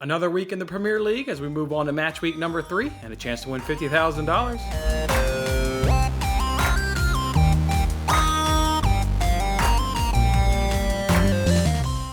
Another week in the Premier League as we move on to match week number 3 and a chance to win $50,000.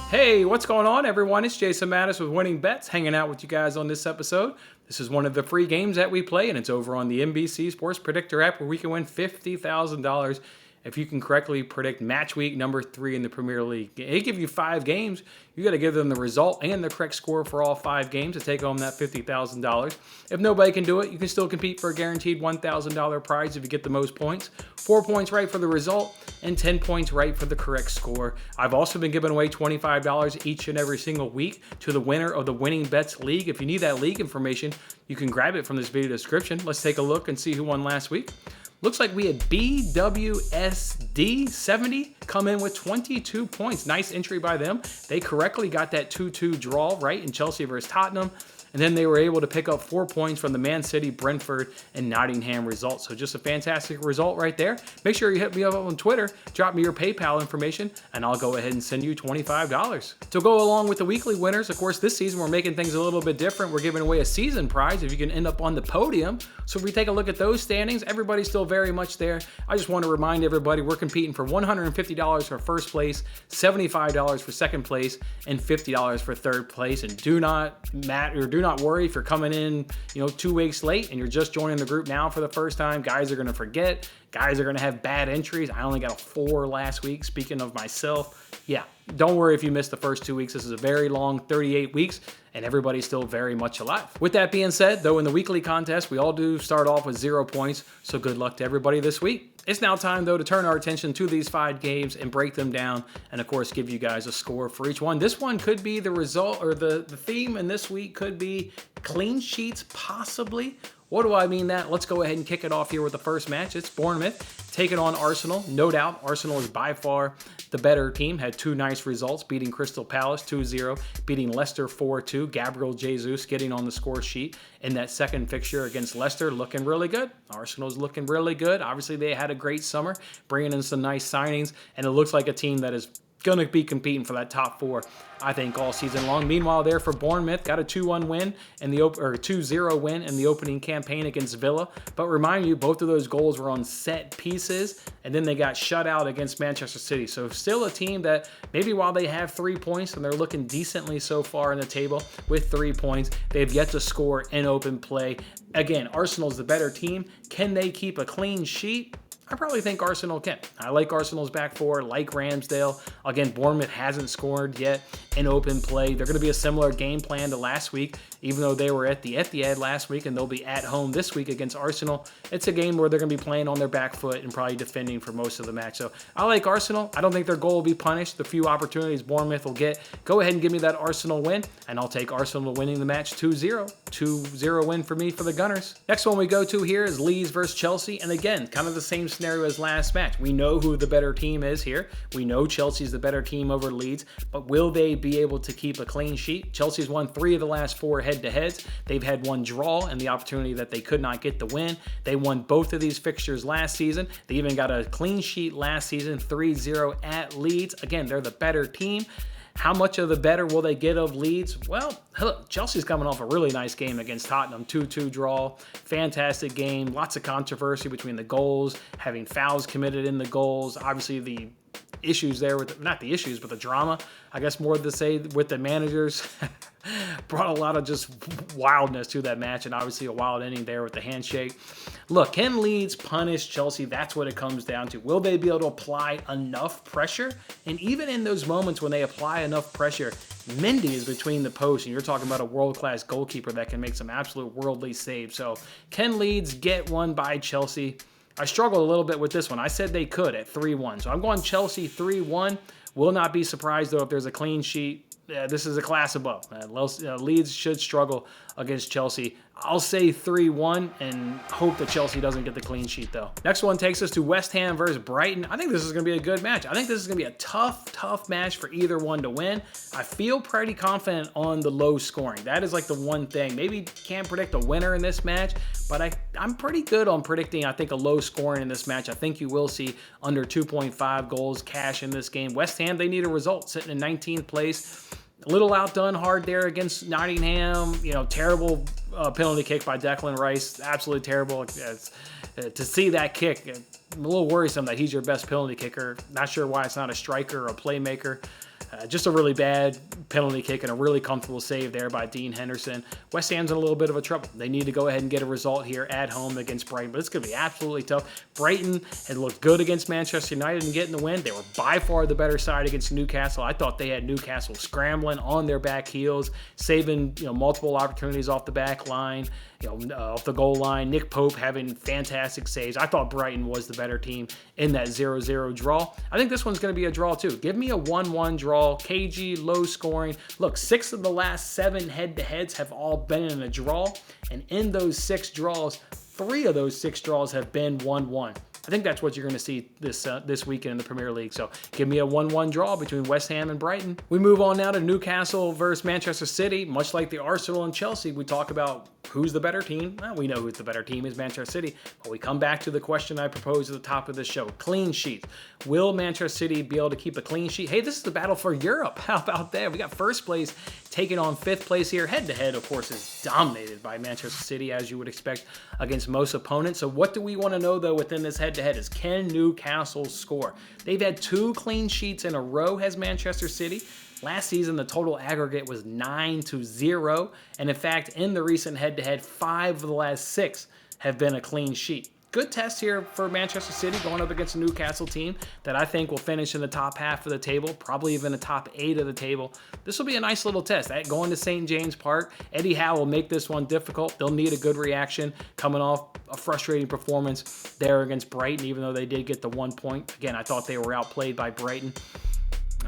Hey, what's going on, everyone? It's Jason Mattis with Winning Bets, hanging out with you guys on this episode. This is one of the free games that we play, and it's over on the NBC Sports Predictor app where we can win $50,000 if you can correctly predict match week number 3 in the Premier League. They give you 5 games. You got to give them the result and the correct score for all 5 games to take home that $50,000. If nobody can do it, you can still compete for a guaranteed $1,000 prize if you get the most points. 4 points right for the result and 10 points right for the correct score. I've also been giving away $25 each and every single week to the winner of the Winning Bets League. If you need that league information, you can grab it from this video description. Let's take a look and see who won last week. Looks like we had BWSD70 come in with 22 points. Nice entry by them. They correctly got that 2-2 draw right in Chelsea versus Tottenham. And then they were able to pick up 4 points from the Man City, Brentford, and Nottingham results. So just a fantastic result right there. Make sure you hit me up on Twitter, drop me your PayPal information, and I'll go ahead and send you $25. To go along with the weekly winners, of course, this season we're making things a little bit different. We're giving away a season prize if you can end up on the podium. So if we take a look at those standings, everybody's still very much there. I just want to remind everybody we're competing for $150 for first place, $75 for second place, and $50 for third place. And do not worry if you're coming in, 2 weeks late and you're just joining the group now for the first time. Guys are going to forget. Guys are going to have bad entries. I only got a 4 last week. Speaking of myself, yeah, don't worry if you missed the first 2 weeks. This is a very long 38 weeks and everybody's still very much alive. With that being said, though, in the weekly contest, we all do start off with 0 points. So good luck to everybody this week. It's now time, though, to turn our attention to these 5 games and break them down and, of course, give you guys a score for each one. This one could be the result, or the theme in this week could be clean sheets, possibly. What do I mean that? Let's go ahead and kick it off here with the first match. It's Bournemouth taking on Arsenal. No doubt, Arsenal is by far the better team. Had 2 nice results, beating Crystal Palace 2-0, beating Leicester 4-2. Gabriel Jesus getting on the score sheet in that second fixture against Leicester, looking really good. Arsenal's looking really good. Obviously, they had a great summer, bringing in some nice signings, and it looks like a team that is going to be competing for that top 4, I think, all season long. Meanwhile, there for Bournemouth, got a 2-1 win in the 2-0 win in the opening campaign against Villa. But remind you, both of those goals were on set pieces, and then they got shut out against Manchester City. So still a team that maybe while they have 3 points and they're looking decently so far in the table with 3 points, they've yet to score in open play. Again, Arsenal's the better team. Can they keep a clean sheet? I probably think Arsenal can. I like Arsenal's back 4, like Ramsdale. Again, Bournemouth hasn't scored yet in open play. They're going to be a similar game plan to last week, even though they were at the Etihad last week and they'll be at home this week against Arsenal. It's a game where they're going to be playing on their back foot and probably defending for most of the match. So I like Arsenal. I don't think their goal will be punished. The few opportunities Bournemouth will get, go ahead and give me that Arsenal win, and I'll take Arsenal winning the match 2-0. 2-0 win for me for the Gunners. Next one we go to here is Leeds versus Chelsea. And again, kind of the same scenario as last match. We know who the better team is here. We know Chelsea's the better team over Leeds, but will they be able to keep a clean sheet? Chelsea's won 3 of the last 4 head-to-heads. They've had 1 draw and the opportunity that they could not get the win. They won both of these fixtures last season. They even got a clean sheet last season, 3-0 at Leeds. Again, they're the better team. How much of the better will they get of Leeds? Well, look, Chelsea's coming off a really nice game against Tottenham, 2-2 draw. Fantastic game. Lots of controversy between the goals, having fouls committed in the goals. Obviously, the issues there with, not the issues, but the drama, I guess more to say, with the managers brought a lot of just wildness to that match, and obviously a wild ending there with the handshake. Look, can Leeds punish Chelsea? That's what it comes down to. Will they be able to apply enough pressure? And even in those moments when they apply enough pressure, Mendy is between the posts, and you're talking about a world-class goalkeeper that can make some absolute worldly saves. So can Leeds get one by Chelsea? I struggled a little bit with this one. I said they could at 3-1. So I'm going Chelsea 3-1. Will not be surprised, though, if there's a clean sheet. This is a class above. Leeds should struggle against Chelsea. I'll say 3-1 and hope that Chelsea doesn't get the clean sheet, though. Next one takes us to West Ham versus Brighton. I think this is going to be a good match. I think this is going to be a tough match for either one to win. I feel pretty confident on the low scoring. That is like the one thing. Maybe can't predict a winner in this match, but I'm pretty good on predicting, I think, a low scoring in this match. I think you will see under 2.5 goals cash in this game. West Ham, they need a result, sitting in 19th place. A little outdone hard there against Nottingham. You know, terrible penalty kick by Declan Rice. Absolutely terrible. To see that kick, a little worrisome that he's your best penalty kicker. Not sure why it's not a striker or a playmaker. Just a really bad penalty kick and a really comfortable save there by Dean Henderson. West Ham's in a little bit of a trouble. They need to go ahead and get a result here at home against Brighton, but it's going to be absolutely tough. Brighton had looked good against Manchester United and getting the win. They were by far the better side against Newcastle. I thought they had Newcastle scrambling on their back heels, saving multiple opportunities off the back line, off the goal line. Nick Pope having fantastic saves. I thought Brighton was the better team in that 0-0 draw. I think this one's going to be a draw too. Give me a 1-1 draw, cagey, low scoring. Look, 6 of the last 7 head-to-heads have all been in a draw, and in those 6 draws, 3 of those 6 draws have been 1-1. I think that's what you're going to see this weekend in the Premier League. So give me a 1-1 draw between West Ham and Brighton. We move on now to Newcastle versus Manchester City. Much like the Arsenal and Chelsea, we talk about who's the better team. Well, we know who the better team is, Manchester City. But we come back to the question I proposed at the top of the show. Clean sheet. Will Manchester City be able to keep a clean sheet? Hey, this is the battle for Europe. How about that? We got first place taking on 5th place here. Head-to-head, of course, is dominated by Manchester City, as you would expect against most opponents. So what do we want to know, though, within this head-to-head is, can Newcastle score? They've had 2 clean sheets in a row, has Manchester City. Last season, the total aggregate was 9-0. And in fact, in the recent head-to-head, 5 of the last 6 have been a clean sheet. Good test here for Manchester City going up against a Newcastle team that I think will finish in the top half of the table, probably even the top 8 of the table. This will be a nice little test. Going to St. James Park, Eddie Howe will make this one difficult. They'll need a good reaction coming off a frustrating performance there against Brighton, even though they did get the 1 point. Again, I thought they were outplayed by Brighton.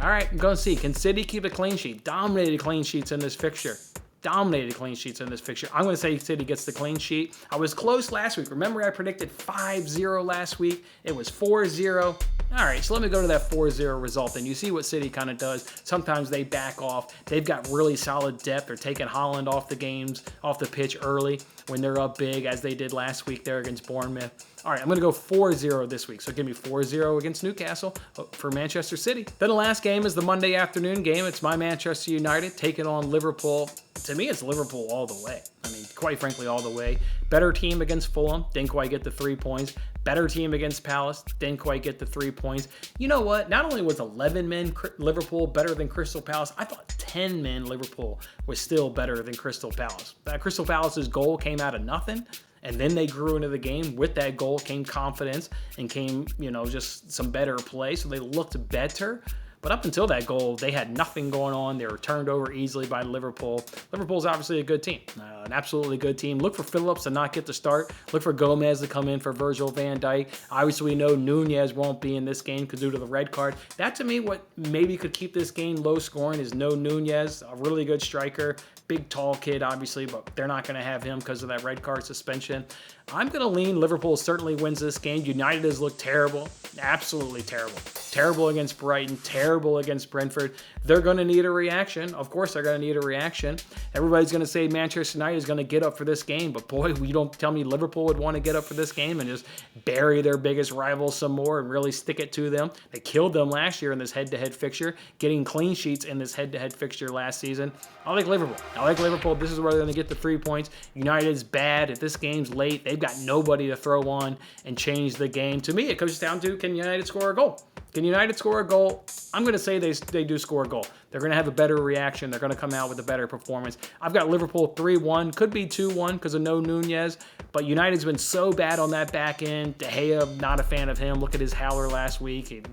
All right, I'm going to see. Can City keep a clean sheet? Dominated clean sheets in this fixture. I'm going to say City gets the clean sheet. I was close last week. Remember, I predicted 5-0 last week. It was 4-0. All right, so let me go to that 4-0 result, and you see what City kind of does. Sometimes they back off. They've got really solid depth. They're taking Haaland off the pitch early when they're up big, as they did last week there against Bournemouth. All right, I'm going to go 4-0 this week. So give me 4-0 against Newcastle for Manchester City. Then the last game is the Monday afternoon game. It's my Manchester United taking on Liverpool. To me, it's Liverpool all the way. I mean, quite frankly, all the way. Better team against Fulham. Didn't quite get the 3 points. Better team against Palace. Didn't quite get the 3 points. You know what? Not only was 11 men Liverpool better than Crystal Palace, I thought 10 men Liverpool was still better than Crystal Palace. Crystal Palace's goal came out of nothing. And then they grew into the game. With that goal came confidence and came, just some better play. So they looked better. But up until that goal, they had nothing going on. They were turned over easily by Liverpool. Liverpool's obviously a good team, an absolutely good team. Look for Phillips to not get the start. Look for Gomez to come in for Virgil van Dijk. Obviously, we know Nunez won't be in this game because due to the red card. That, to me, what maybe could keep this game low scoring is no Nunez, a really good striker. Big, tall kid, obviously, but they're not going to have him because of that red card suspension. I'm going to lean Liverpool certainly wins this game. United has looked terrible, absolutely terrible. Terrible against Brighton, terrible against Brentford. They're going to need a reaction. Of course, they're going to need a reaction. Everybody's going to say Manchester United is going to get up for this game, but boy, you don't tell me Liverpool would want to get up for this game and just bury their biggest rivals some more and really stick it to them. They killed them last year in this head-to-head fixture, getting clean sheets in this head-to-head fixture last season. I like Liverpool. This is where they're going to get the 3 points. United's bad. If this game's late, they've got nobody to throw on and change the game. To me, it comes down to, can United score a goal? Can United score a goal? I'm going to say they do score a goal. They're going to have a better reaction. They're going to come out with a better performance. I've got Liverpool 3-1. Could be 2-1 because of no Nunez. But United's been so bad on that back end. De Gea, not a fan of him. Look at his howler last week.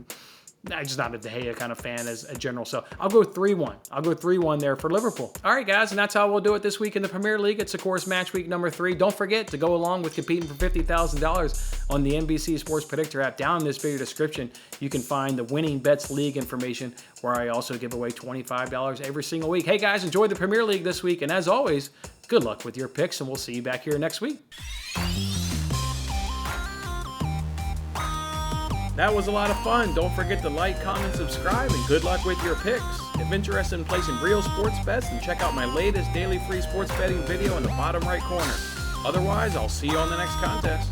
I'm just not a De Gea kind of fan as a general. So I'll go 3-1. I'll go 3-1 there for Liverpool. All right, guys, and that's how we'll do it this week in the Premier League. It's, of course, match week number 3. Don't forget to go along with competing for $50,000 on the NBC Sports Predictor app. Down in this video description, you can find the Winning Bets League information, where I also give away $25 every single week. Hey, guys, enjoy the Premier League this week. And as always, good luck with your picks, and we'll see you back here next week. That was a lot of fun. Don't forget to like, comment, subscribe, and good luck with your picks. If interested in placing real sports bets, then check out my latest daily free sports betting video in the bottom right corner. Otherwise, I'll see you on the next contest.